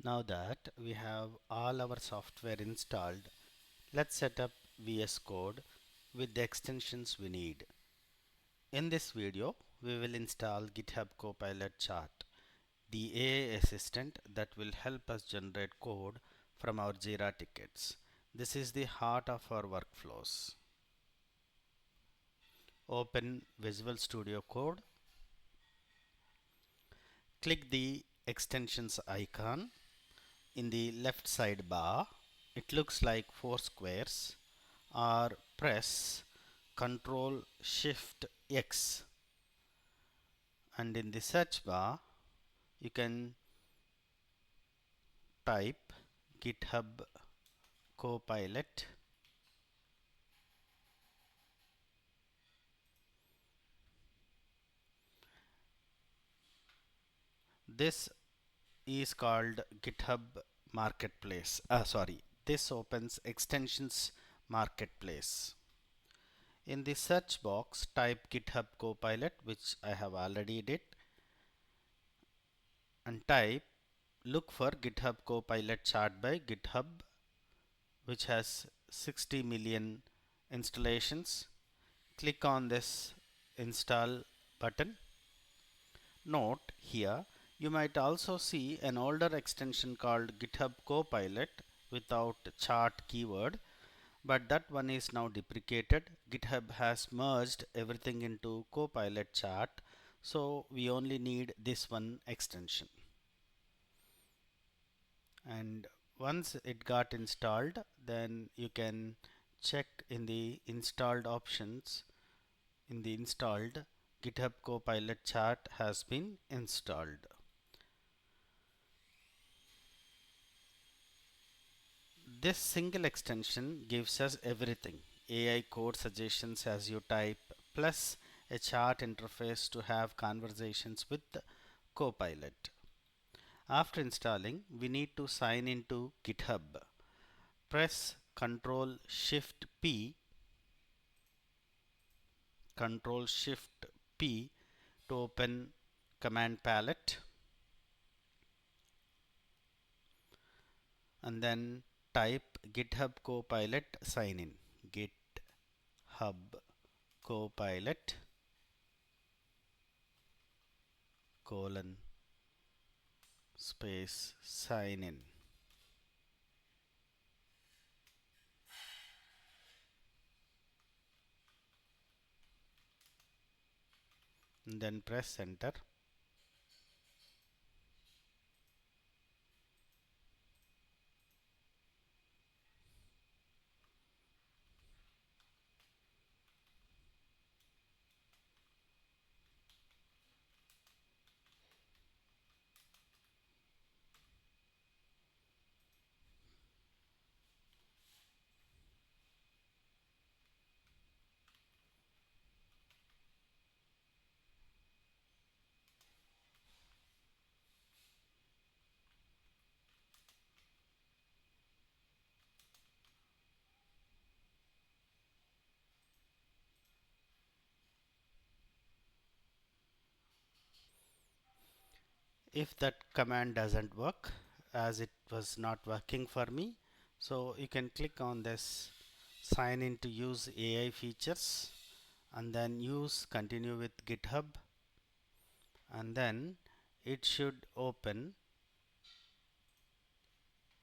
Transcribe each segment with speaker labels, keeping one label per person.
Speaker 1: Now that we have all our software installed, let's set up VS Code with the extensions we need. In this video, we will install GitHub Copilot Chat, the AI assistant that will help us generate code from our Jira tickets. This is the heart of our workflows. Open Visual Studio Code, click the extensions icon in the left sidebar. It looks like four squares, or press Ctrl Shift X, and in the search bar you can type GitHub Copilot. This is called GitHub Marketplace. This opens Extensions Marketplace. In the search box, type GitHub Copilot, which I have already did, and look for GitHub Copilot Chat by GitHub, which has 60 million installations. Click on this install button. Note here, you might also see an older extension called GitHub Copilot without chart keyword, but that one is now deprecated. GitHub has merged everything into Copilot Chat, so we only need this one extension. And once it got installed, then you can check in the installed options. In the installed, GitHub Copilot Chat has been installed. This single extension gives us everything: AI code suggestions as you type, plus a chat interface to have conversations with Copilot. After installing, we need to sign into GitHub. Press Ctrl Shift P to open command palette, and then type GitHub Copilot sign in. GitHub Copilot colon space sign in. And then press enter. If that command doesn't work, as it was not working for me, so you can click on this sign in to use AI features, and then use continue with GitHub, and then it should open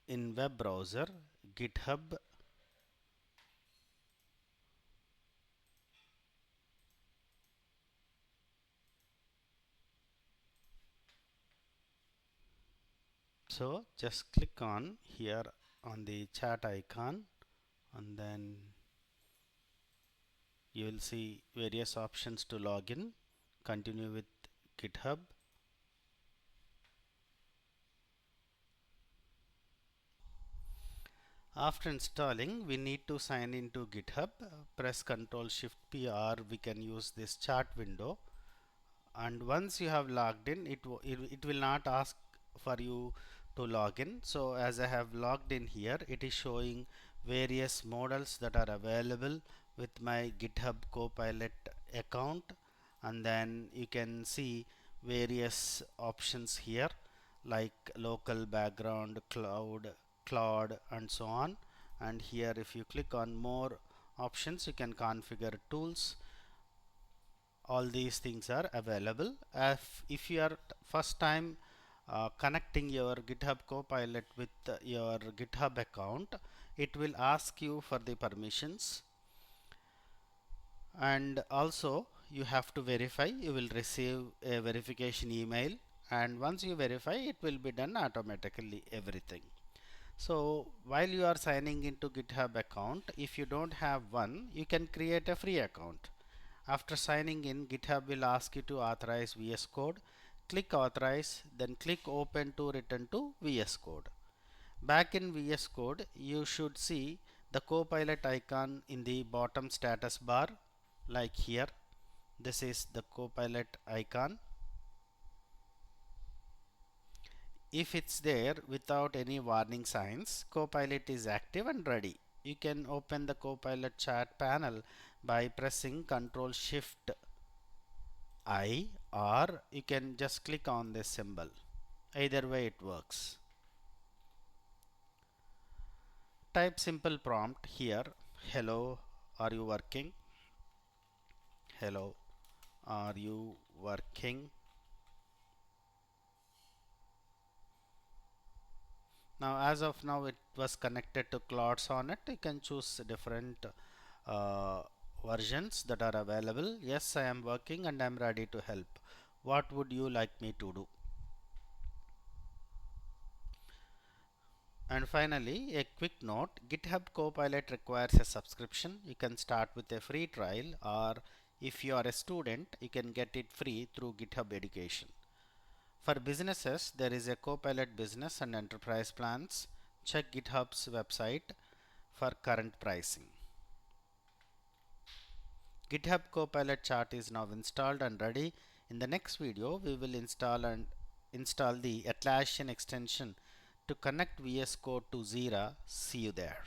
Speaker 1: in web browser GitHub. So just click on here on the chat icon, and then you will see various options to log in. Continue with GitHub. After installing, we need to sign into GitHub. Press Ctrl Shift P, or we can use this chat window. And once you have logged in, it will not ask for you to log in. So as I have logged in here, it is showing various models that are available with my GitHub Copilot account, and then you can see various options here. like local background, cloud and so on. And here if you click on more options, you can configure tools. All these things are available. If you are first time connecting your GitHub Copilot with your GitHub account, it will ask you for the permissions, and also you have to verify. You will receive a verification email, and once you verify, it will be done automatically everything. So while you are signing into GitHub account, if you don't have one, you can create a free account. After signing in, GitHub will ask you to authorize VS Code. Click authorize, then click open to return to VS Code. Back in VS Code, you should see the Copilot icon in the bottom status bar, like here. This is the Copilot icon. If it's there without any warning signs, Copilot is active and ready. You can open the Copilot chat panel by pressing Ctrl Shift I, or you can just click on this symbol. Either way it works. Type simple prompt here. Hello, are you working? Hello, are you working? Now as of now it was connected to Claude Sonnet. You can choose different uh, versions that are available. Yes, I am working and I am ready to help. What would you like me to do? And finally, a quick note, GitHub Copilot requires a subscription. You can start with a free trial, or if you are a student, you can get it free through GitHub Education. For businesses, there is a Copilot Business and Enterprise plans. Check GitHub's website for current pricing. GitHub Copilot Chat is now installed and ready. In the next video, we will install the Atlassian extension to connect VS Code to Jira. See you there.